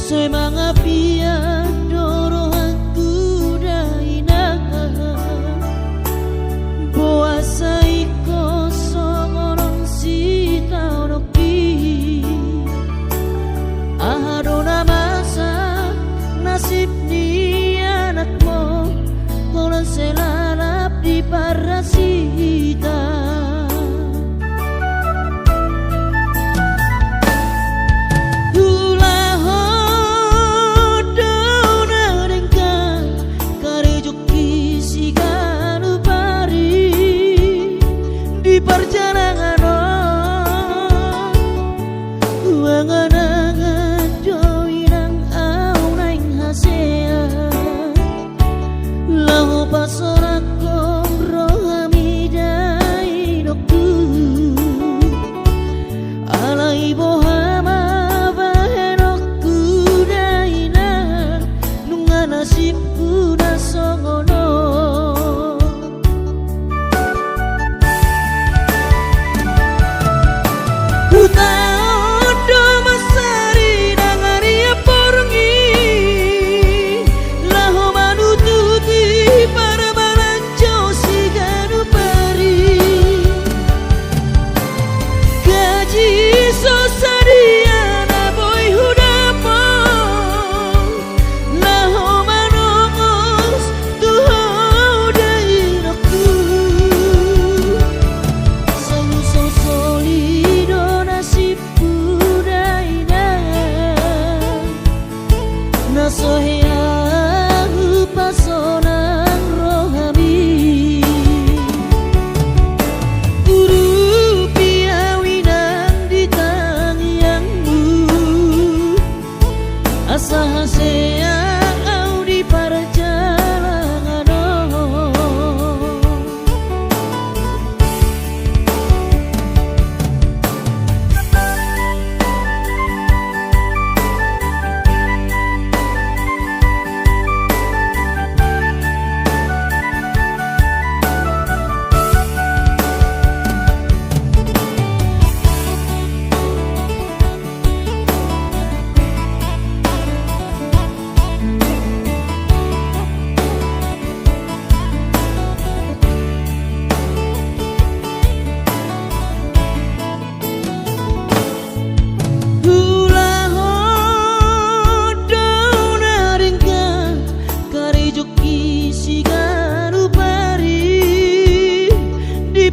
Soy mga pia dorohan kudaina Boasa iko songoron sita oroki Ahadona masa nasib ni anak mo Kolan selalap di parasita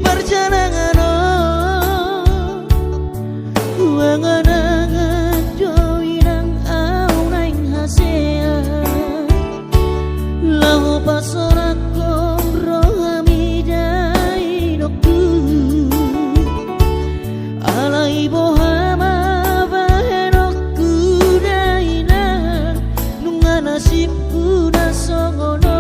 Perjalanan Wanganangan doinang aunang hasea Lahu pasorakom rohamidai doktu Alai bohama bahenokku daina Nunga nasibku nasongono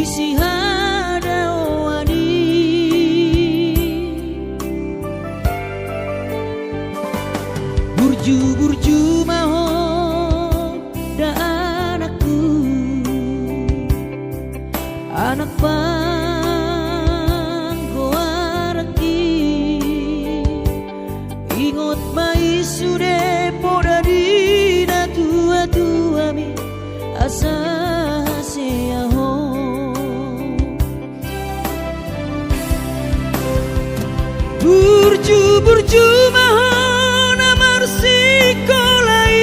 isi hada wani burju-burju maho da anakku anak bangko araki ingot mai sude poda dina tua-tua mi asa seaho burju-burju mahon amar sikolai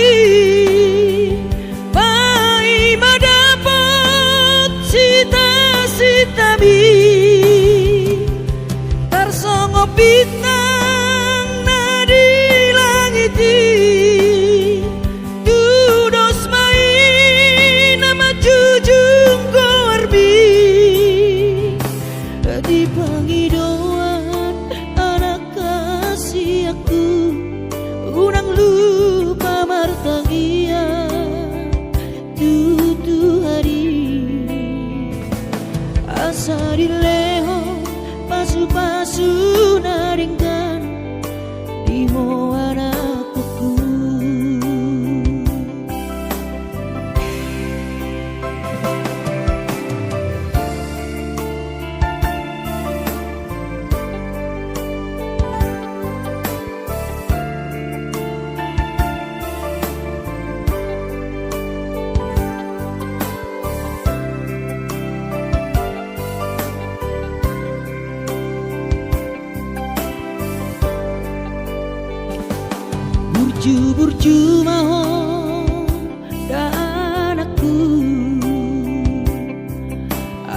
pai madapot sita-sita mi tarsongo bintang nadi langiti tudos mai nama jujung korbi di panggidoan anak kasih aku unang lupa martangia tutu hari asa dileho pasu-pasu naringkan di ho anakku burju-burju maho da anakku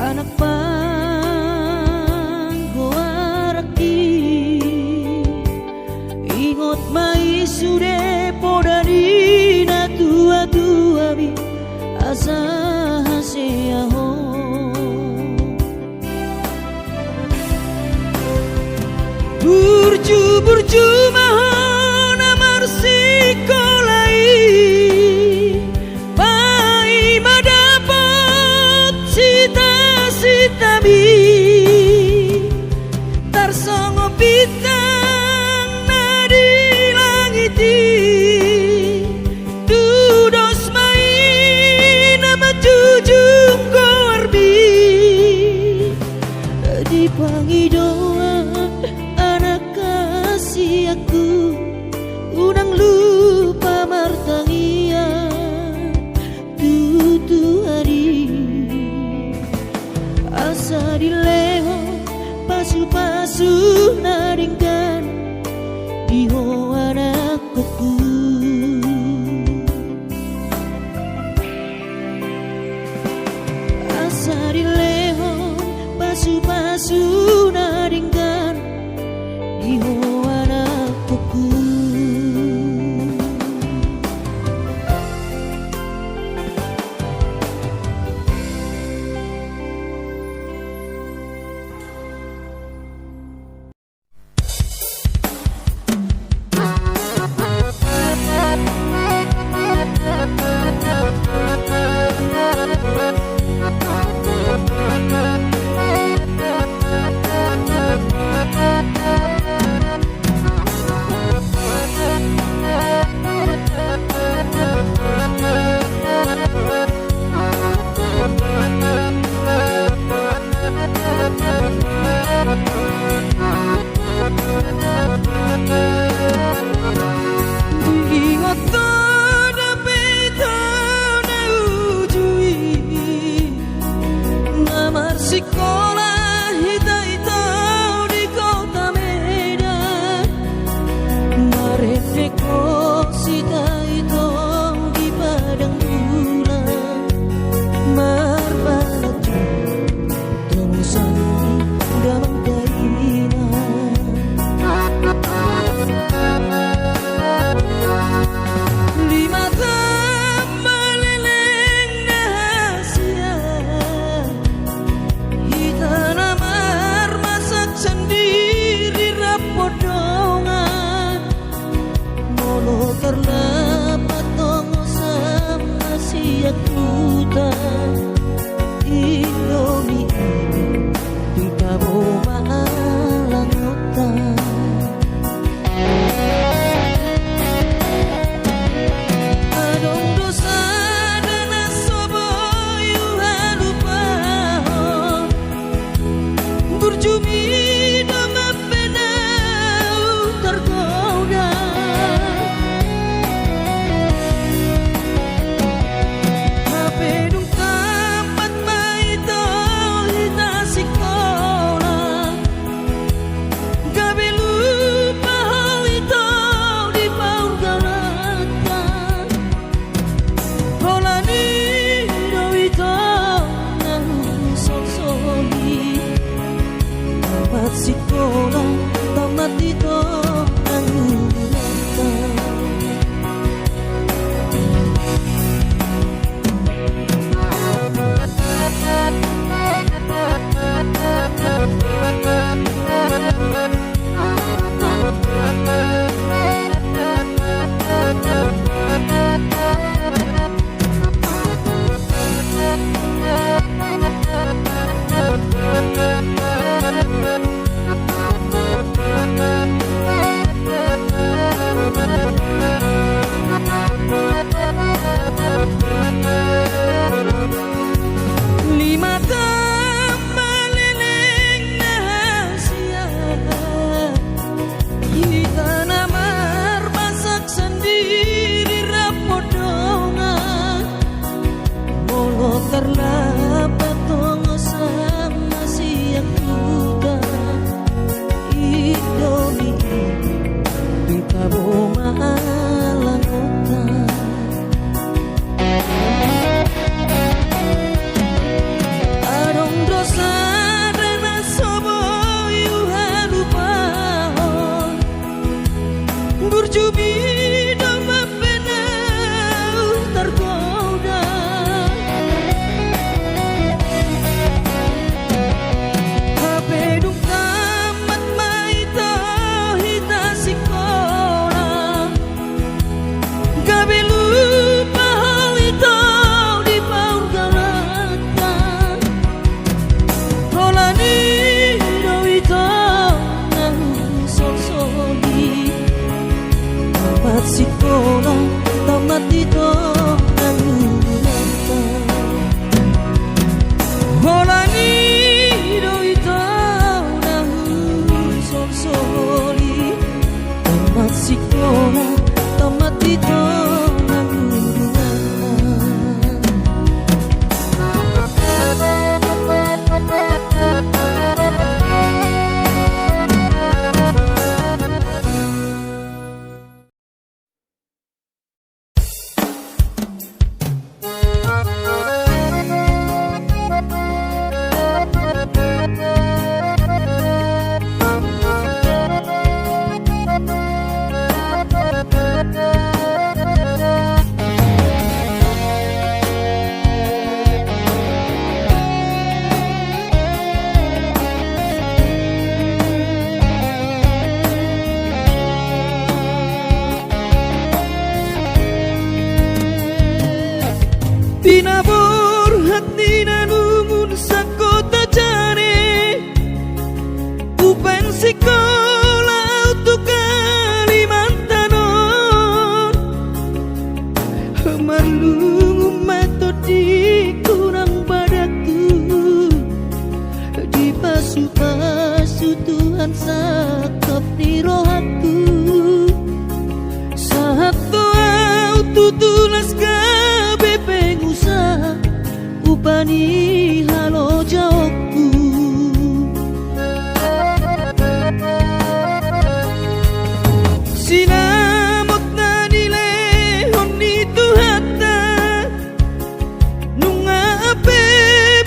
anak bangko araki ingot mai sude poda dina tua-tua mi asa seaho burju-burju maho sikolai pai madapot sita-sita mi tarsongo bintang nadi langiti tudos mai nama jujung korbi di panggidoan anak kasih aku unang lupa martangia tutu hari asa dileho pasu-pasu naringkan di ho anakku asa dileho pasu-pasu naringkan di ho anakku sekolah hita-hitau di kota Medan marefeko sita-hitau di padang bulan marbatu temusan dalam kainan lima tambah leleng rahasia Tuhan sakap di rohaku saat doa tutulas gabe pengusaha upani halo jawabku sinamot na nilehon ni Tuhata nunga ape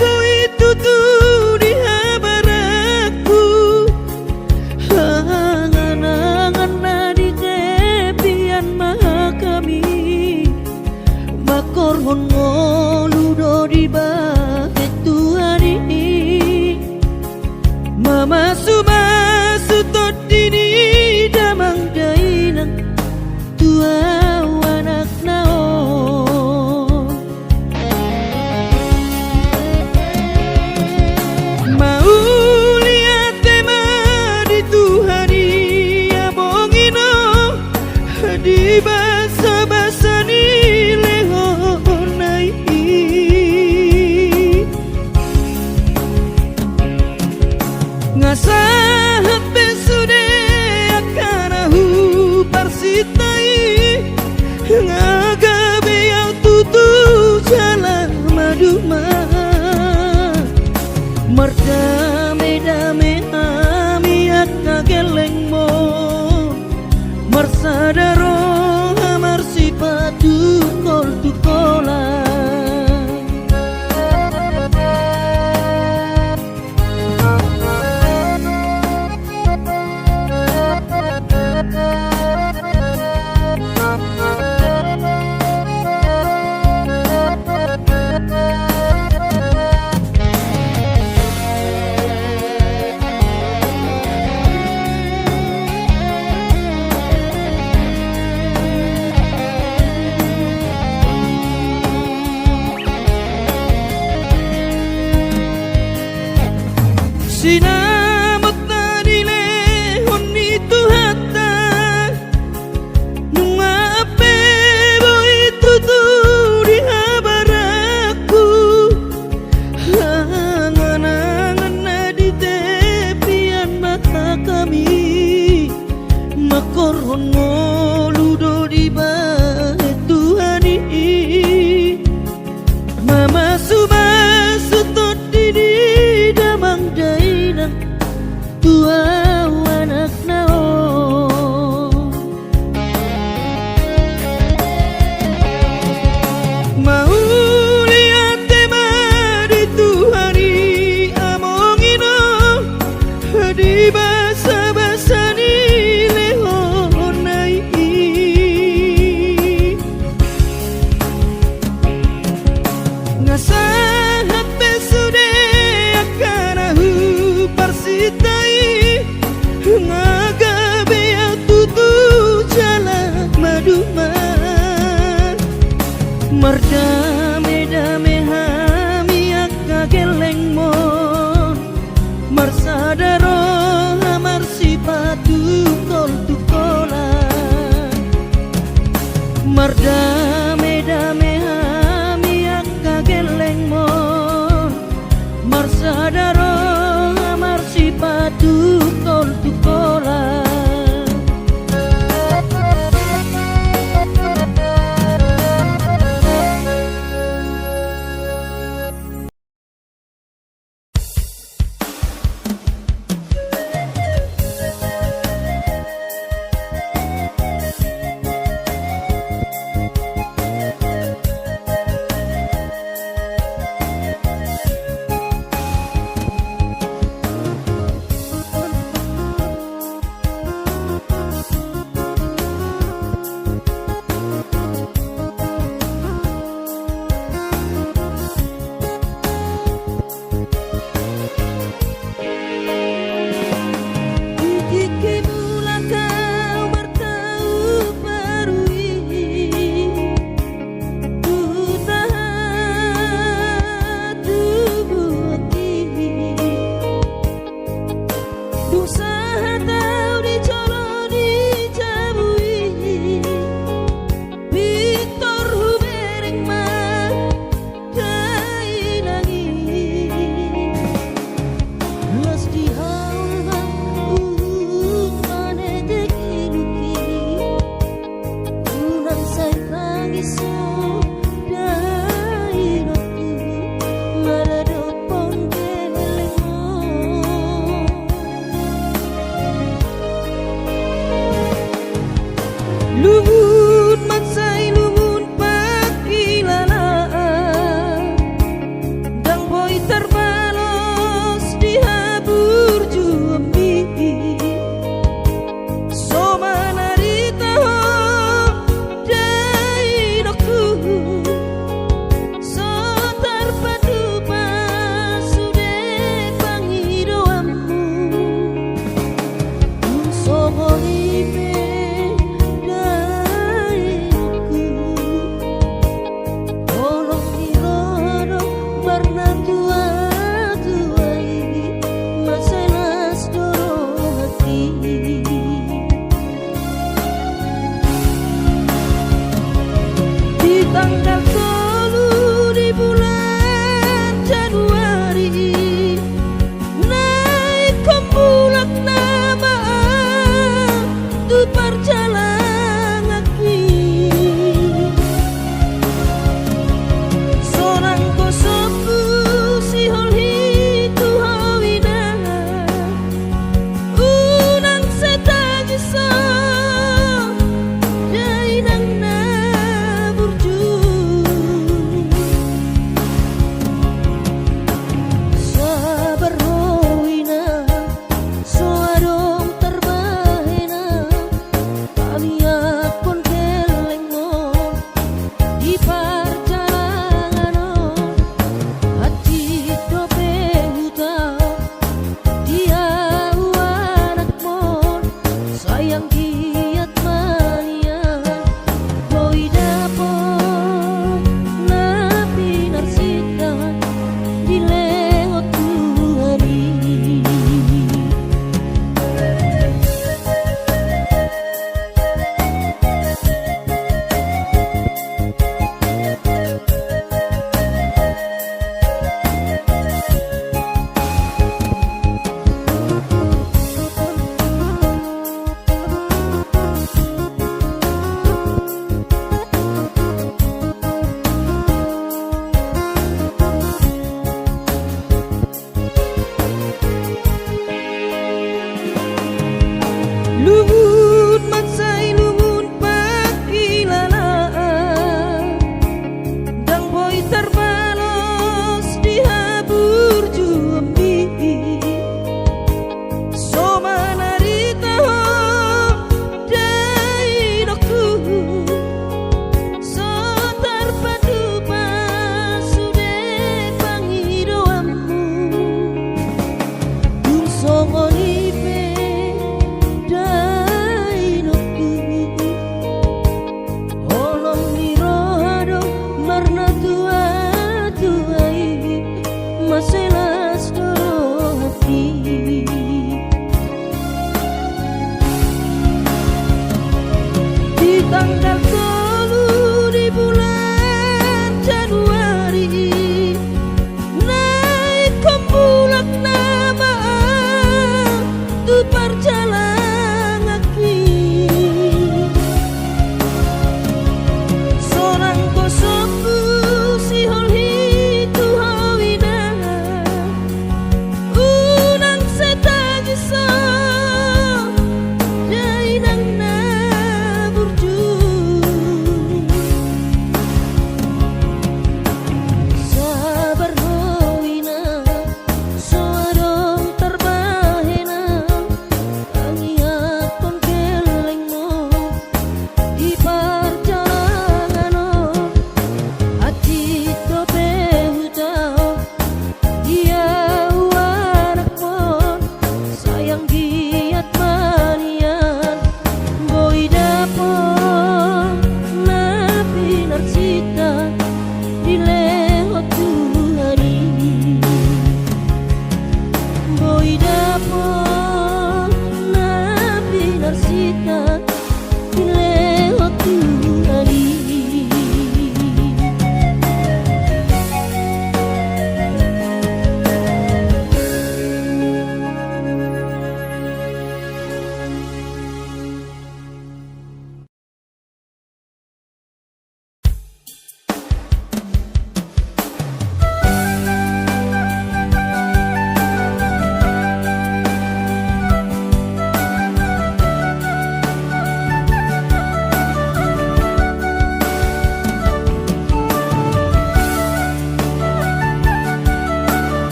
boy tutu di habaraku hanganangan na di kepian maha kami makorhon ngoludo di bahet Tuhari mama sumasu tot dini damang dainang tua anak naon mau lihat tema di Tuhari abongino di basa-basa ni lehonai ngasahat besude akanahu parsitai ngagabe yang tutu jalan maduma merdame-dame ami akageleng mo marsadaro amar sipatu kol tukola sinamot na nilehon ni Tuhata nunga ape boy tutu di habaraku hanganangan na di tepian mata kami makorhon ngoludo di bahet Tuhani mama sumasu tot dini damang dainang tua anak naon mau lihat tema di Tuhari amongino di basa-basa ni lehonai ngasahat besude akanahu parsitai ngagabe yang tutu jalan maduma merdame-dame hami akageleng mon marsadaro amar sipatu kol tukola merdame-dame hami akageleng mon marsadaro amar sipatu kol tukola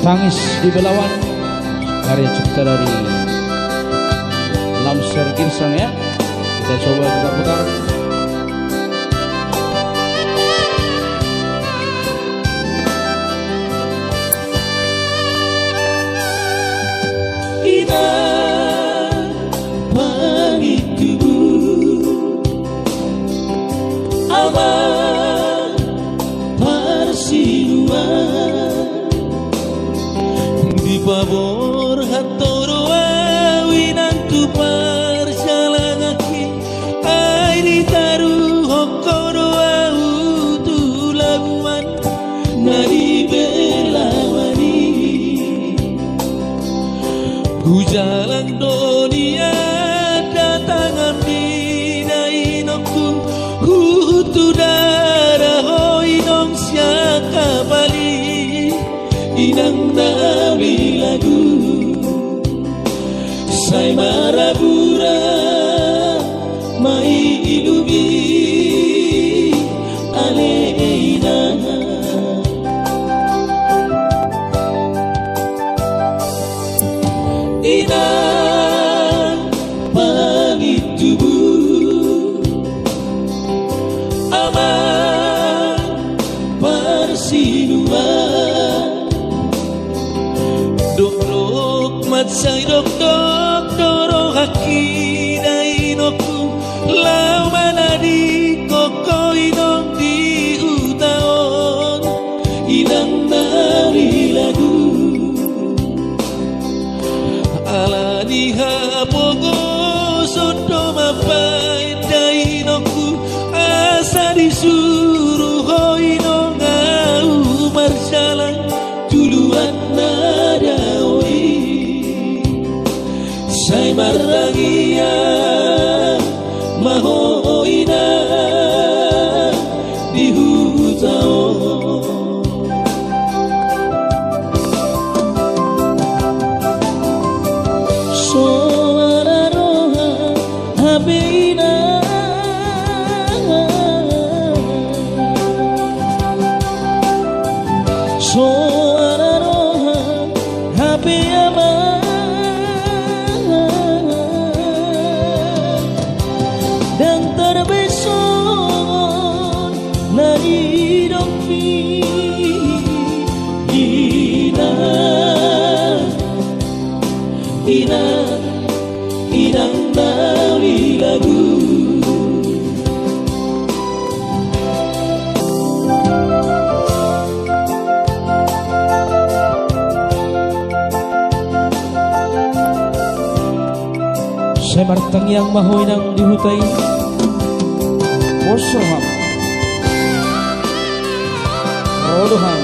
Tangis di Belawan, karya cipta dari Lamser Girsang ya. Kita coba putar-putar. Inang pangitubu aman parsinuan di pabor hatoro awinan tu parjalangaki ai ditaruh hokoro au tulaguan nari belawani hujalan dunia datangan dinainokku hutu darah hoinong siaka bali inang nabi lagu say marabura mai ilubi aleina inang pangitubu aman parsinuan dok matsay dok doro haki dainoku lau manadi koko inong di utaon inang nari lagu ala diha pogo sodo mapai dainoku asa disuruh hoinong au marjalan tuluan nadawi say marangia mahoina di hutao suara roha habina suara roha habiyama dan terbeson dari domi inang dari lagu Saya martang yang mahoy nang dihutai Bosoham Rodoham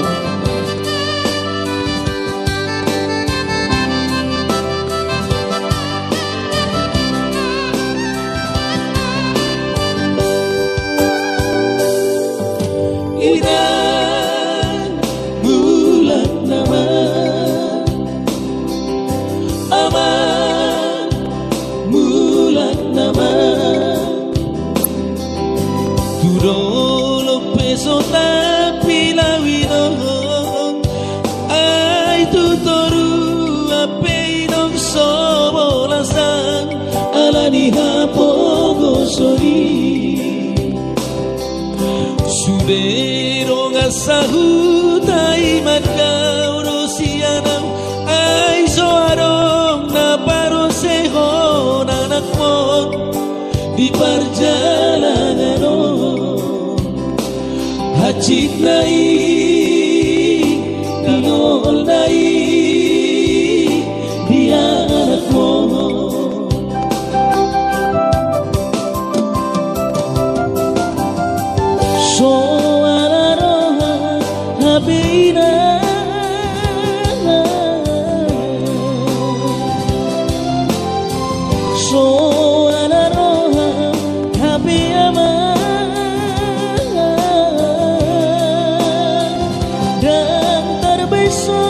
inang bulan nama aman bulan nama tudolo peso tapi lawino ai tutoru ape inong sobolasan alani hapogo sori Sudero ngasahutai madau rosianam ai soarong na paroseho nanakmon di perjalanan hacit nai tingol nai dia anakmon suara roha habina suara roha habiyama dan terbeson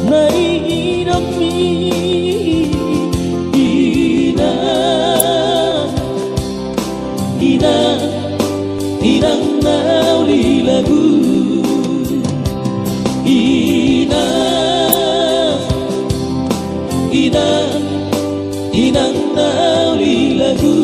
dari hidupmi inang nauli lagu inang nauli lagu.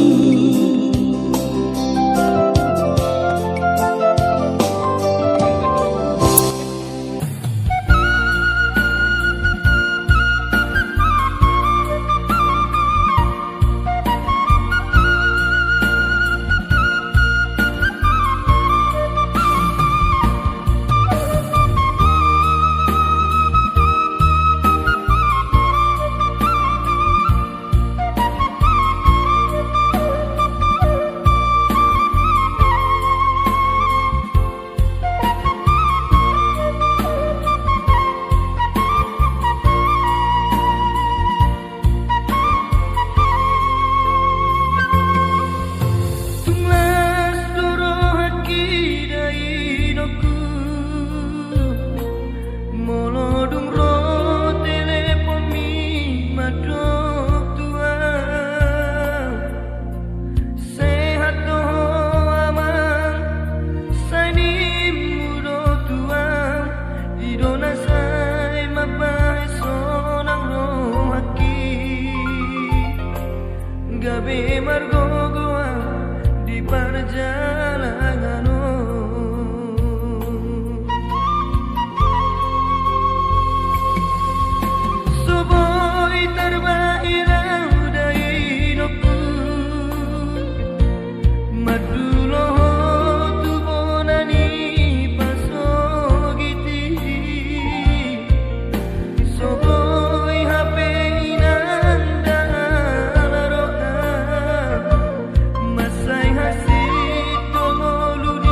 Gabi margogoa di perjalanan Soboy terbairau dari hidupku Madulo tu bonani pasogiti Soboy hape Masay hasit tongolu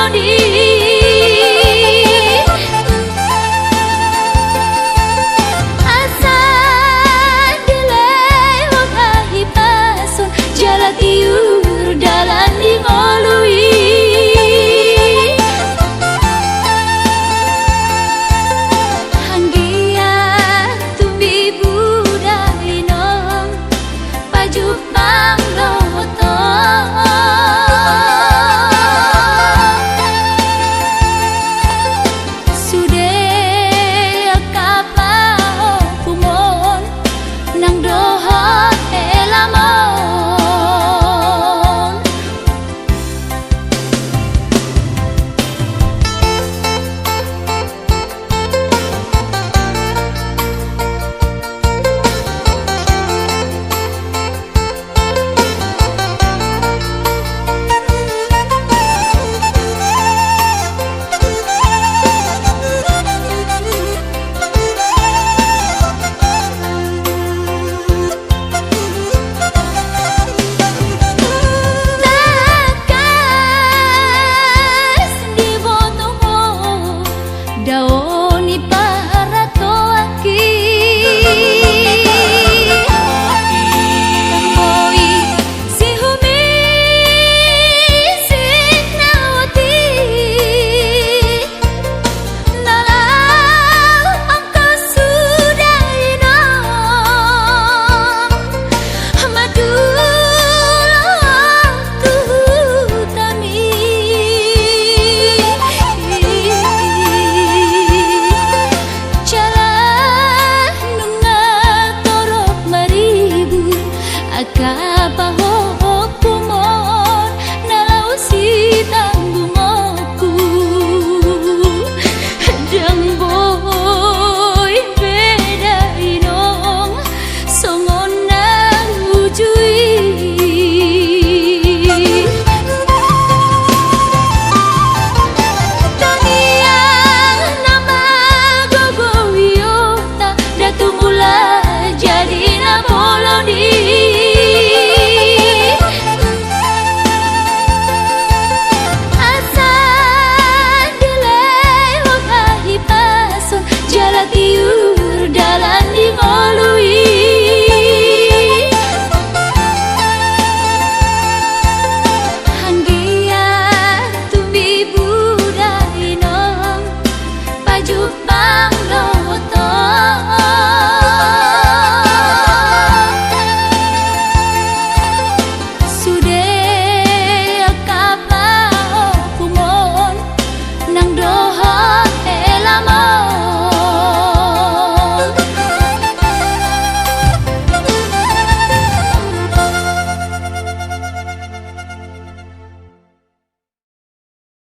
di